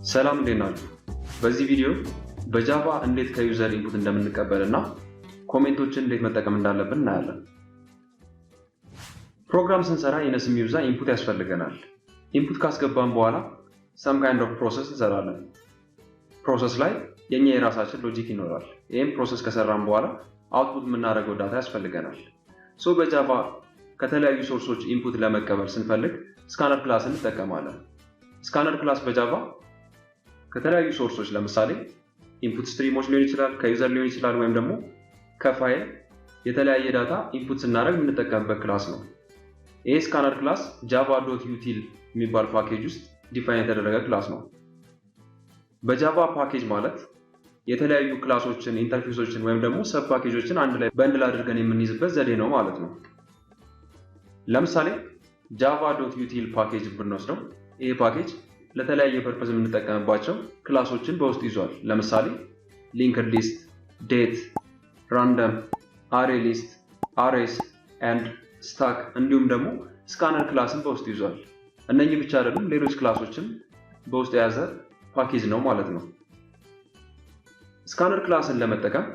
ሰላም እንዴት ናችሁ? በዚህ ቪዲዮ በጃቫ እንዴት ከዩዘር ኢንፑት እንደምንቀበልና ኮሜንቶችን እንዴት መጠቀም እንዳለብን እናያለን። ፕሮግራም ስንሰራ የነስም ዩዛ ኢንፑት ያስፈልገናል። ኢንፑት ካስገባን በኋላ some kind of process እንሰራለን። ፕሮሰስ ላይ የኛ የራሳችን ሎጂክ ይኖራል። ይሄን ፕሮሰስ ከሰራን በኋላ አውትፑት የምናደርገው ዳታ ያስፈልገናል። በጃቫ ከተለያዩ ሶርሶች ኢንፑት ለመቀበል ስንፈልግ ስካነር ክላስን እንጠቀማለን። ስካነር ክላስ በጃቫ ከተለያዩ ሶርሶች ለምሳሌ ኢንፑት ስትሪሞች ሊሆን ይችላል፣ ከዩዘር ሊሆን ይችላል፣ ወይም ደግሞ ከፋይል የተለያየ ዳታ ኢንፑት ስናደርግ የምንጠቀምበት ክላስ ነው። ይሄ ስካነር ክላስ java.util የሚባል ፓኬጅ ውስጥ ዲፋይን የተደረገ ክላስ ነው። በጃቫ ፓኬጅ ማለት የተለያዩ ክላሶችን፣ ኢንተርፌሶችን ወይም ደግሞ ሰብ ፓኬጆችን አንድ ላይ በንድል አድርገን የምንይዝበት ዘዴ ነው ማለት ነው። ለምሳሌ java.util ፓኬጅ ብንወስደው ይሄ ፓኬጅ ለተለያየ ፐርፐዝ የምንጠቀምባቸው ክላሶችን በውስጥ ይዟል። ለምሳሌ ሊንክድ ሊስት፣ ዴት፣ ራንደም፣ አሬ ሊስት፣ አሬስ ኤንድ ስታክ እንዲሁም ደግሞ ስካነር ክላስን በውስጥ ይዟል። እነኚህ ብቻ አይደሉም፣ ሌሎች ክላሶችን በውስጥ የያዘ ፓኬጅ ነው ማለት ነው። ስካነር ክላስን ለመጠቀም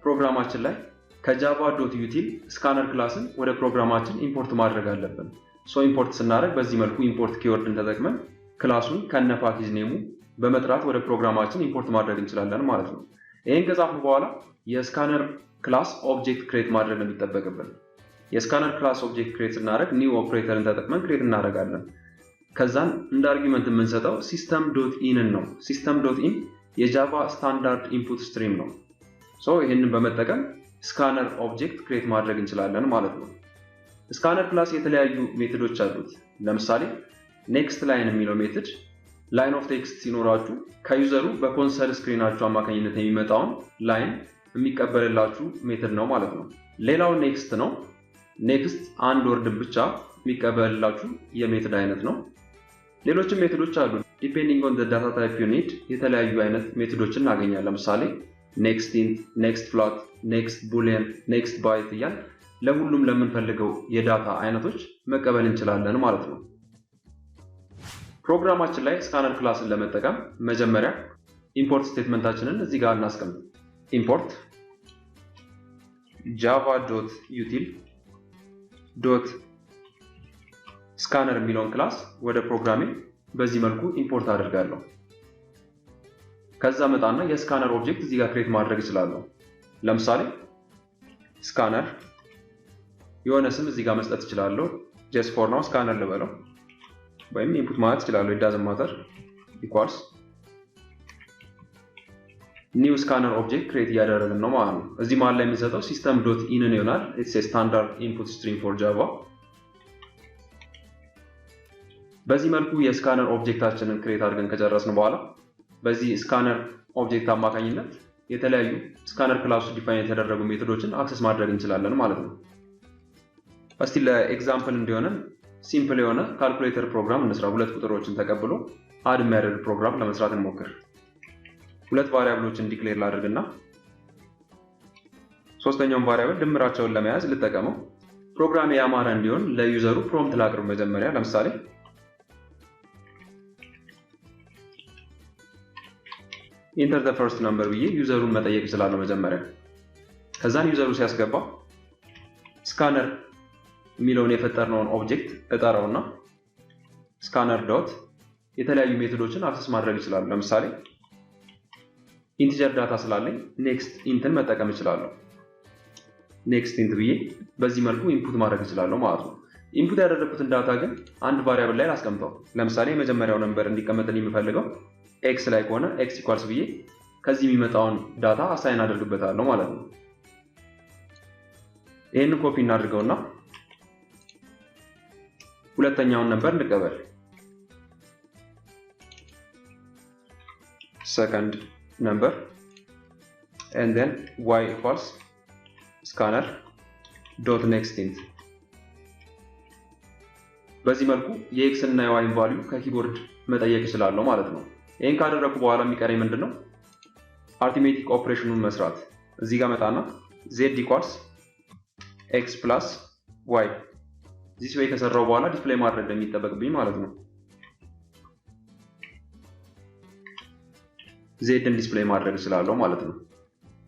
ፕሮግራማችን ላይ ከjava.util ስካነር ክላስን ወደ ፕሮግራማችን ኢምፖርት ማድረግ አለብን። ኢምፖርት ስናደርግ በዚህ መልኩ ኢምፖርት ኪወርድን ተጠቅመን ክላሱን ከነ ፓኬጅ ኔሙ በመጥራት ወደ ፕሮግራማችን ኢምፖርት ማድረግ እንችላለን ማለት ነው። ይሄን ከጻፍን በኋላ የስካነር ክላስ ኦብጀክት ክሬት ማድረግ ነው የሚጠበቅብን። የስካነር ክላስ ኦብጀክት ክሬት ስናደርግ ኒው ኦፕሬተርን ተጠቅመን ክሬት እናደርጋለን። ከዛን እንደ አርጊውመንት የምንሰጠው system.in ነው። system.in የጃቫ ስታንዳርድ ኢንፑት ስትሪም ነው። ይህንን በመጠቀም ስካነር ኦብጀክት ክሬት ማድረግ እንችላለን ማለት ነው። ስካነር ክላስ የተለያዩ ሜቶዶች አሉት። ለምሳሌ ኔክስት ላይን የሚለው ሜትድ ላይን ኦፍ ቴክስት ሲኖራችሁ ከዩዘሩ በኮንሰል ስክሪናችሁ አማካኝነት የሚመጣውን ላይን የሚቀበልላችሁ ሜትድ ነው ማለት ነው። ሌላው ኔክስት ነው። ኔክስት አንድ ወርድን ብቻ የሚቀበልላችሁ የሜትድ አይነት ነው። ሌሎችም ሜትዶች አሉ። ዲፔንዲንግ ኦን ዘ ዳታ ታይፕ ዩ ኒድ የተለያዩ አይነት ሜትዶችን እናገኛለን። ለምሳሌ ኔክስት ኢንት፣ ኔክስት ፍላት፣ ኔክስት ቡሊየን፣ ኔክስት ባይት እያል ለሁሉም ለምንፈልገው የዳታ አይነቶች መቀበል እንችላለን ማለት ነው። ፕሮግራማችን ላይ ስካነር ክላስን ለመጠቀም መጀመሪያ ኢምፖርት ስቴትመንታችንን እዚህ ጋር እናስቀምጥ። ኢምፖርት java.util scanner የሚለውን ክላስ ወደ ፕሮግራሜ በዚህ መልኩ ኢምፖርት አድርጋለሁ። ከዛ መጣና የስካነር ኦብጀክት እዚህ ጋር ክሬት ማድረግ እችላለሁ። ለምሳሌ ስካነር የሆነ ስም እዚህ ጋር መስጠት እችላለሁ። just for now ስካነር ልበለው ወይም ኢንፑት ማለት እችላለሁ። it doesn't matter equals new scanner object ክሬት እያደረግን ነው ማለት ነው። እዚህ መሃል ላይ የምንሰጠው system.in ይሆናል። it's a standard input string for java። በዚህ መልኩ የስካነር ኦብጀክታችንን ክሬት አድርገን ከጨረስን በኋላ በዚህ ስካነር ኦብጀክት አማካኝነት የተለያዩ ስካነር ክላስ ዲፋይን የተደረጉ ሜቶዶችን አክሰስ ማድረግ እንችላለን ማለት ነው። እስቲ ለኤግዛምፕል እንዲሆነን ሲምፕል የሆነ ካልኩሌተር ፕሮግራም እንስራ። ሁለት ቁጥሮችን ተቀብሎ አድ የሚያደርግ ፕሮግራም ለመስራት እንሞክር። ሁለት ቫሪያብሎችን ዲክሌር ላድርግና ሶስተኛውን ቫሪያብል ድምራቸውን ለመያዝ ልጠቀመው። ፕሮግራም ያማረ እንዲሆን ለዩዘሩ ፕሮምፕት ላቅርብ። መጀመሪያ ለምሳሌ ኢንተር ዘ ፈርስት ነምበር ብዬ ዩዘሩን መጠየቅ እችላለሁ መጀመሪያ። ከዛን ዩዘሩ ሲያስገባ ስካነር የሚለውን የፈጠርነውን ኦብጀክት እጠራውና ስካነር ዶት የተለያዩ ሜቶዶችን አክሰስ ማድረግ እችላለሁ። ለምሳሌ ኢንቲጀር ዳታ ስላለኝ ኔክስት ኢንትን መጠቀም እችላለሁ። ኔክስት ኢንት ብዬ በዚህ መልኩ ኢንፑት ማድረግ እችላለሁ ማለት ነው። ኢንፑት ያደረኩትን ዳታ ግን አንድ ቫሪያብል ላይ ላስቀምጠው። ለምሳሌ የመጀመሪያው ነምበር እንዲቀመጥልኝ የምፈልገው ኤክስ ላይ ከሆነ ኤክስ ኢኳልስ ብዬ ከዚህ የሚመጣውን ዳታ አሳይን አድርግበታለሁ ማለት ነው። ይህንን ኮፒ እናድርገውና ሁለተኛውን ነምበር እንቀበል። ሰከንድ ነምበር and then y equals scanner dot next int። በዚህ መልኩ የኤክስ እና የዋይን ቫልዩ ከኪቦርድ መጠየቅ እችላለሁ ማለት ነው። ይሄን ካደረኩ በኋላ የሚቀረኝ ምንድነው? አርቲሜቲክ ኦፕሬሽኑን መስራት። እዚህ ጋር መጣና z equals x plus y ዚስ ወይ ከሰራው በኋላ ዲስፕሌይ ማድረግ እንደሚጠበቅብኝ ማለት ነው። ዜድን ዲስፕሌይ ማድረግ እችላለሁ ማለት ነው።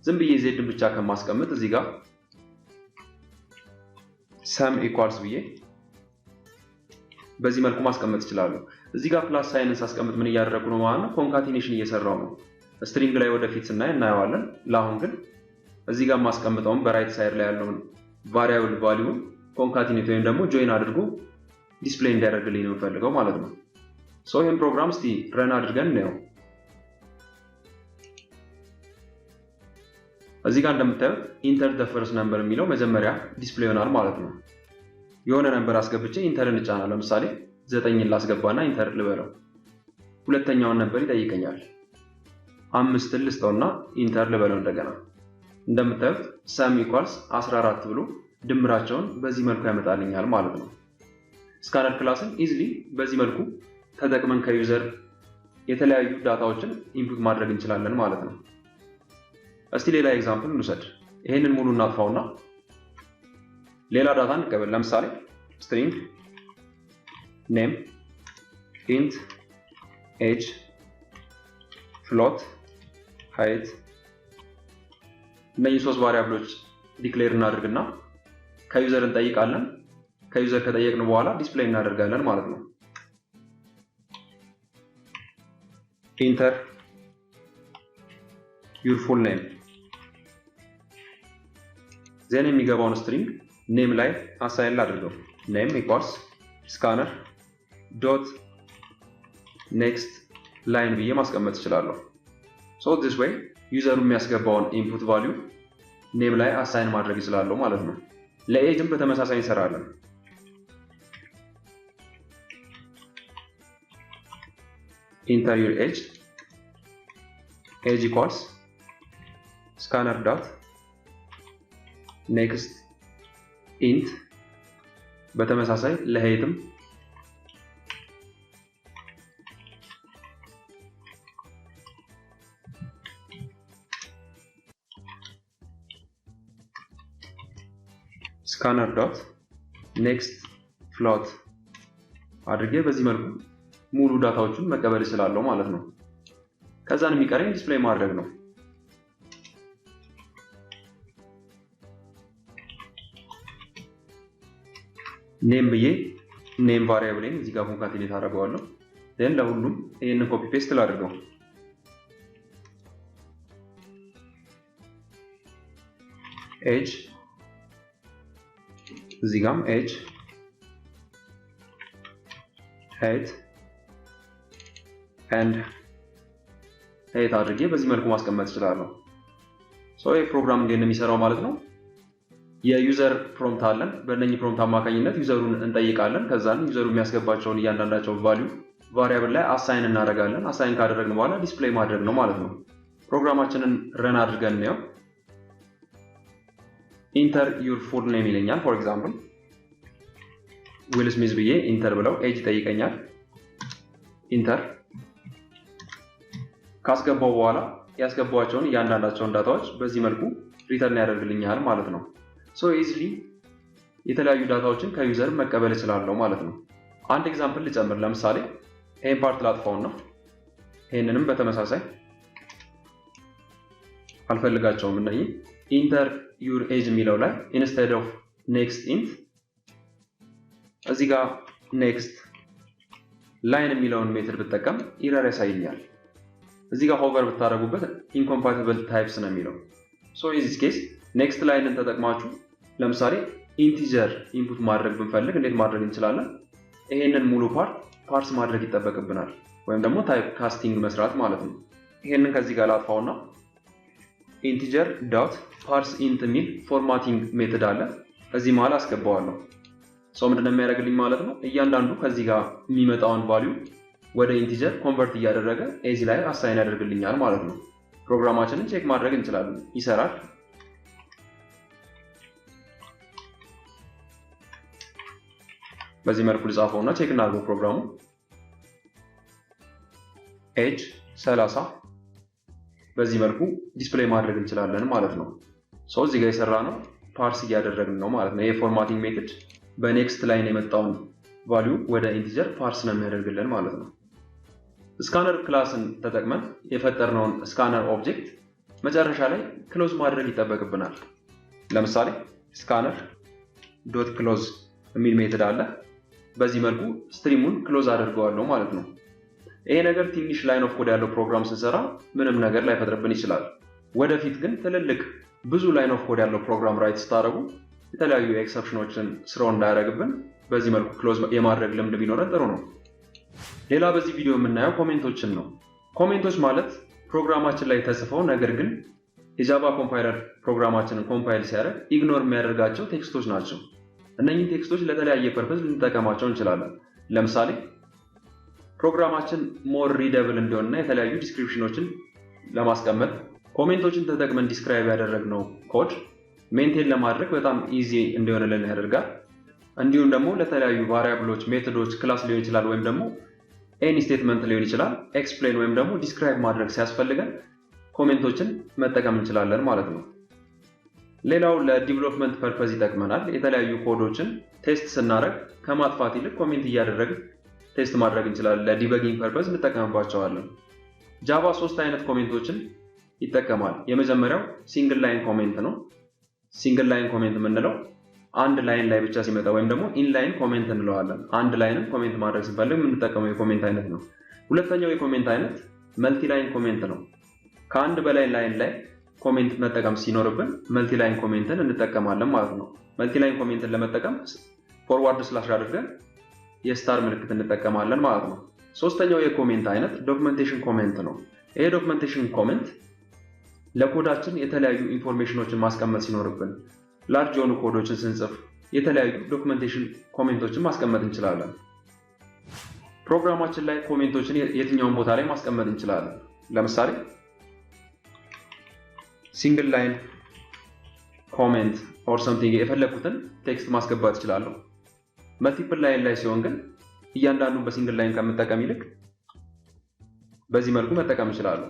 ዝም ብዬ ዜድን ብቻ ከማስቀምጥ እዚህ ጋር sum equals ብዬ በዚህ መልኩ ማስቀመጥ እችላለሁ። እዚህ ጋር ፕላስ ሳይንን ሳስቀምጥ ምን እያደረኩ ነው ማለት ነው? ኮንካቲኔሽን እየሰራው ነው። ስትሪንግ ላይ ወደፊት ስናይ እናየዋለን። ለአሁን ግን እዚህ ጋር ማስቀምጠውን በራይት ሳይድ ላይ ያለውን ቫሪያብል ቫልዩን ኮንካቲኔት ወይም ደግሞ ጆይን አድርጎ ዲስፕሌይ እንዲያደርግልኝ ነው የምፈልገው ማለት ነው። ሶ ይሄን ፕሮግራም እስቲ ረን አድርገን ነው እዚህ ጋር እንደምታዩት ኢንተር ዘ ፈርስት ነምበር የሚለው መጀመሪያ ዲስፕሌይ ይሆናል ማለት ነው። የሆነ ነምበር አስገብቼ ኢንተርን እጫናለሁ። ለምሳሌ 9ን ላስገባና ኢንተር ልበለው። ሁለተኛውን ነምበር ይጠይቀኛል። 5ን ልስጠውና ኢንተር ልበለው እንደገና። እንደምታዩት sum equals 14 ብሎ ድምራቸውን በዚህ መልኩ ያመጣልኛል ማለት ነው። ስካነር ክላስን ኢዚሊ በዚህ መልኩ ተጠቅመን ከዩዘር የተለያዩ ዳታዎችን ኢንፑት ማድረግ እንችላለን ማለት ነው። እስቲ ሌላ ኤግዛምፕል እንውሰድ። ይሄንን ሙሉ እናጥፋውና ሌላ ዳታ እንቀበል። ለምሳሌ string name int age float height እነዚህ ሶስት ቫሪያብሎች ዲክሌር እናደርግና ከዩዘር እንጠይቃለን። ከዩዘር ከጠየቅን በኋላ ዲስፕሌይ እናደርጋለን ማለት ነው። enter your full name ዜን የሚገባውን ስትሪንግ ኔም ላይ አሳይን ላድርገው። ኔም ኢኳልስ ስካነር ዶት ኔክስት ላይን ብዬ ማስቀመጥ እችላለሁ። ሶ ዲስ ዌይ ዩዘሩ የሚያስገባውን ኢንፑት ቫልዩ ኔም ላይ አሳይን ማድረግ እችላለሁ ማለት ነው። ለኤጅም በተመሳሳይ እንሰራለን። ኢንተር ዩር ኤጅ ኢኳልስ ስካነር ዶት ኔክስት ኢንት በተመሳሳይ ለሄይትም ስካነር ዶት ኔክስት ፍሎት አድርጌ በዚህ መልኩ ሙሉ ዳታዎችን መቀበል እችላለሁ ማለት ነው። ከዛን የሚቀረኝ ዲስፕሌይ ማድረግ ነው። ኔም ብዬ ኔም ቫሪያብልን እዚህ ጋር ኮንካቲኔት አደርገዋለሁ። ዴን ለሁሉም ይሄንን ኮፒ ፔስት ላድርገው። ኤጅ እዚህ ጋርም ኤጅ height and height አድርጌ በዚህ መልኩ ማስቀመጥ እችላለሁ። ሶ ይሄ ፕሮግራም እንዴት ነው የሚሰራው ማለት ነው? የዩዘር ፕሮምፕት አለን። በእነኚህ ፕሮምፕት አማካኝነት ዩዘሩን እንጠይቃለን። ከዛን ዩዘሩ የሚያስገባቸውን እያንዳንዳቸው ቫልዩ ቫሪያብል ላይ አሳይን እናደርጋለን። አሳይን ካደረግን በኋላ ዲስፕሌይ ማድረግ ነው ማለት ነው። ፕሮግራማችንን ረን አድርገን ነው ኢንተር ዩር ፉል ኔም ይለኛል። ፎር ኤግዛምፕል ዊል ስሚዝ ብዬ ኢንተር ብለው ኤጅ ይጠይቀኛል። ኢንተር ካስገባው በኋላ ያስገባቸውን እያንዳንዳቸውን ዳታዎች በዚህ መልኩ ሪተርን ያደርግልኛል ማለት ነው። ሶ ኢዚሊ የተለያዩ ዳታዎችን ከዩዘር መቀበል እችላለሁ ማለት ነው። አንድ ኤግዛምፕል ልጨምር። ለምሳሌ ይሄን ፓርት ላጥፋውና ይሄንንም በተመሳሳይ አልፈልጋቸውም። እነኚህ ኢንተር ዩር ኤጅ የሚለው ላይ ኢንስቴድ ኦፍ ኔክስት ኢንት እዚህ ጋር ኔክስት ላይን የሚለውን ሜትድ ብጠቀም ኢረር ያሳየኛል። እዚህ ጋር ሆቨር ብታደርጉበት ኢንኮምፓቲብል ታይፕስ ነው የሚለው። ሶ ኢን ዚስ ኬስ ኔክስት ላይንን ተጠቅማችሁ ለምሳሌ ኢንቲጀር ኢንፑት ማድረግ ብንፈልግ እንዴት ማድረግ እንችላለን? ይሄንን ሙሉ ፓርስ ማድረግ ይጠበቅብናል፣ ወይም ደግሞ ታይፕ ካስቲንግ መስራት ማለት ነው። ይሄንን ከዚህ ጋር ላጥፋውና ኢንቲጀር ዶት ፓርስ ኢንት የሚል ፎርማቲንግ ሜትድ አለ። እዚህ መሃል አስገባዋለሁ። ሶ ምንድነው የሚያደርግልኝ ማለት ነው? እያንዳንዱ ከዚህ ጋር የሚመጣውን ቫልዩ ወደ ኢንቲጀር ኮንቨርት እያደረገ ኤዚ ላይ አሳይን ያደርግልኛል ማለት ነው። ፕሮግራማችንን ቼክ ማድረግ እንችላለን። ይሰራል። በዚህ መልኩ ልጻፈውና ቼክ እናድርገው ፕሮግራሙ። ኤጅ 30 በዚህ መልኩ ዲስፕሌይ ማድረግ እንችላለን ማለት ነው። ሶ እዚህ ጋር የሰራ ነው ፓርስ እያደረግን ነው ማለት ነው። ይሄ ፎርማቲንግ ሜትድ በኔክስት ላይን የመጣውን ቫልዩ ወደ ኢንቲጀር ፓርስ ነው የሚያደርግልን ማለት ነው። ስካነር ክላስን ተጠቅመን የፈጠርነውን ስካነር ኦብጀክት መጨረሻ ላይ ክሎዝ ማድረግ ይጠበቅብናል። ለምሳሌ ስካነር ዶት ክሎዝ የሚል ሜተድ አለ። በዚህ መልኩ ስትሪሙን ክሎዝ አድርገዋለሁ ማለት ነው። ይሄ ነገር ትንሽ ላይን ኦፍ ኮድ ያለው ፕሮግራም ስንሰራ ምንም ነገር ላይፈጥርብን ይችላል። ወደፊት ግን ትልልቅ ብዙ ላይን ኦፍ ኮድ ያለው ፕሮግራም ራይት ስታደርጉ የተለያዩ ኤክሰፕሽኖችን ስራው እንዳያደርግብን በዚህ መልኩ ክሎዝ የማድረግ ልምድ ቢኖረን ጥሩ ነው። ሌላ በዚህ ቪዲዮ የምናየው ኮሜንቶችን ነው። ኮሜንቶች ማለት ፕሮግራማችን ላይ ተጽፈው ነገር ግን የጃቫ ኮምፓይለር ፕሮግራማችንን ኮምፓይል ሲያደርግ ኢግኖር የሚያደርጋቸው ቴክስቶች ናቸው። እነኚህ ቴክስቶች ለተለያየ ፐርፐዝ ልንጠቀማቸው እንችላለን። ለምሳሌ ፕሮግራማችን ሞር ሪደብል እንዲሆንና የተለያዩ ዲስክሪፕሽኖችን ለማስቀመጥ ኮሜንቶችን ተጠቅመን ዲስክራይብ ያደረግነው ኮድ ሜንቴን ለማድረግ በጣም ኢዚ እንዲሆንልን ያደርጋል። እንዲሁም ደግሞ ለተለያዩ ቫሪያብሎች፣ ሜቶዶች፣ ክላስ ሊሆን ይችላል ወይም ደግሞ ኤኒ ስቴትመንት ሊሆን ይችላል ኤክስፕሌን ወይም ደግሞ ዲስክራይብ ማድረግ ሲያስፈልገን ኮሜንቶችን መጠቀም እንችላለን ማለት ነው። ሌላው ለዲቨሎፕመንት ፐርፐዝ ይጠቅመናል። የተለያዩ ኮዶችን ቴስት ስናደርግ ከማጥፋት ይልቅ ኮሜንት እያደረግን ቴስት ማድረግ እንችላለን። ለዲበጊንግ ፐርፐዝ እንጠቀምባቸዋለን። ጃቫ 3 አይነት ኮሜንቶችን ይጠቀማል። የመጀመሪያው ሲንግል ላይን ኮሜንት ነው። ሲንግል ላይን ኮሜንት የምንለው አንድ ላይን ላይ ብቻ ሲመጣ ወይም ደግሞ ኢንላይን ኮሜንት እንለዋለን። አንድ ላይንም ኮሜንት ማድረግ ስንፈልግ የምንጠቀመው የኮሜንት አይነት ነው። ሁለተኛው የኮሜንት አይነት መልቲ ላይን ኮሜንት ነው። ከአንድ በላይ ላይን ላይ ኮሜንት መጠቀም ሲኖርብን መልቲ ላይን ኮሜንትን እንጠቀማለን ማለት ነው። መልቲ ላይን ኮሜንትን ለመጠቀም ፎርዋርድ ስላሽ አድርገን የስታር ምልክት እንጠቀማለን ማለት ነው። ሶስተኛው የኮሜንት አይነት ዶክመንቴሽን ኮሜንት ነው። ይሄ ዶክመንቴሽን ኮሜንት ለኮዳችን የተለያዩ ኢንፎርሜሽኖችን ማስቀመጥ ሲኖርብን ላርጅ የሆኑ ኮዶችን ስንጽፍ የተለያዩ ዶክመንቴሽን ኮሜንቶችን ማስቀመጥ እንችላለን። ፕሮግራማችን ላይ ኮሜንቶችን የትኛውን ቦታ ላይ ማስቀመጥ እንችላለን። ለምሳሌ ሲንግል ላይን ኮሜንት ኦር ሰምቲንግ የፈለኩትን ቴክስት ማስገባት እችላለሁ። መልቲፕል ላይን ላይ ሲሆን ግን እያንዳንዱን በሲንግል ላይን ከምጠቀም ይልቅ በዚህ መልኩ መጠቀም እችላለሁ።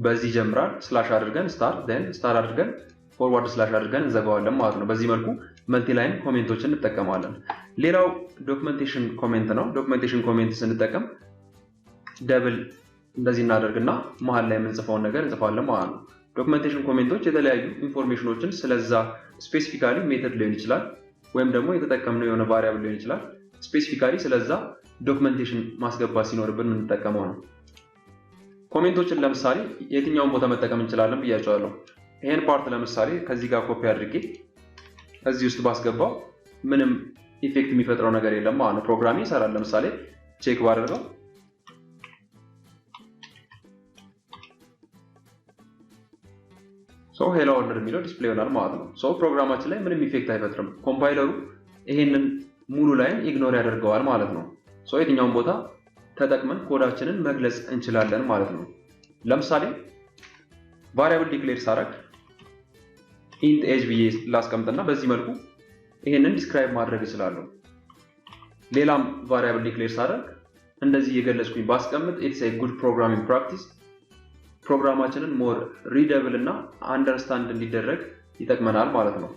በዚህ ጀምራል ስላሽ አድርገን ስታር then ስታር አድርገን ፎርዋርድ ስላሽ አድርገን እንዘጋዋለን ማለት ነው። በዚህ መልኩ መልቲ ላይን ኮሜንቶችን እንጠቀማለን። ሌላው ዶክመንቴሽን ኮሜንት ነው። ዶክመንቴሽን ኮሜንት ስንጠቀም ደብል እንደዚህ እናደርግና መሃል ላይ የምንጽፈውን ነገር እንጽፋለን ማለት ነው። ዶክመንቴሽን ኮሜንቶች የተለያዩ ኢንፎርሜሽኖችን ስለዛ ስፔሲፊካሊ ሜተድ ሊሆን ይችላል ወይም ደግሞ የተጠቀምነው የሆነ ቫሪያብል ሊሆን ይችላል ስፔሲፊካሊ ስለዛ ዶክመንቴሽን ማስገባት ሲኖርብን የምንጠቀመው ነው። ኮሜንቶችን ለምሳሌ የትኛውን ቦታ መጠቀም እንችላለን ብያቸዋለሁ። ይሄን ፓርት ለምሳሌ ከዚህ ጋር ኮፒ አድርጌ እዚህ ውስጥ ባስገባው ምንም ኢፌክት የሚፈጥረው ነገር የለም ማለት ነው። ፕሮግራሜ ይሰራል። ለምሳሌ ቼክ ባደርገው ሄሎ ወርልድ የሚለው ዲስፕሌይ ይሆናል ማለት ነው። ፕሮግራማችን ላይ ምንም ኢፌክት አይፈጥርም። ኮምፓይለሩ ይሄንን ሙሉ ላይን ኢግኖር ያደርገዋል ማለት ነው። የትኛውን ቦታ ተጠቅመን ኮዳችንን መግለጽ እንችላለን ማለት ነው። ለምሳሌ ቫሪያብል ዲክሌር ሳደርግ ኢንት ኤጅ ብዬ ላስቀምጥና በዚህ መልኩ ይሄንን ዲስክራይብ ማድረግ እችላለሁ። ሌላም ቫሪያብል ዲክሌር ሳደርግ እንደዚህ እየገለጽኩኝ ባስቀምጥ ኢትስ ኤ ጉድ ፕሮግራሚንግ ፕራክቲስ ፕሮግራማችንን ሞር ሪደብል እና አንደርስታንድ እንዲደረግ ይጠቅመናል ማለት ነው።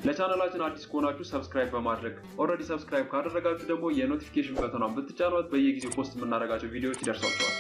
ለቻናላችን አዲስ ከሆናችሁ ሰብስክራይብ በማድረግ ኦልሬዲ ሰብስክራይብ ካደረጋችሁ ደግሞ የኖቲፊኬሽን በተኗን ብትጫኑት በየጊዜው ፖስት የምናደርጋቸው ቪዲዮዎች ይደርሷችኋል።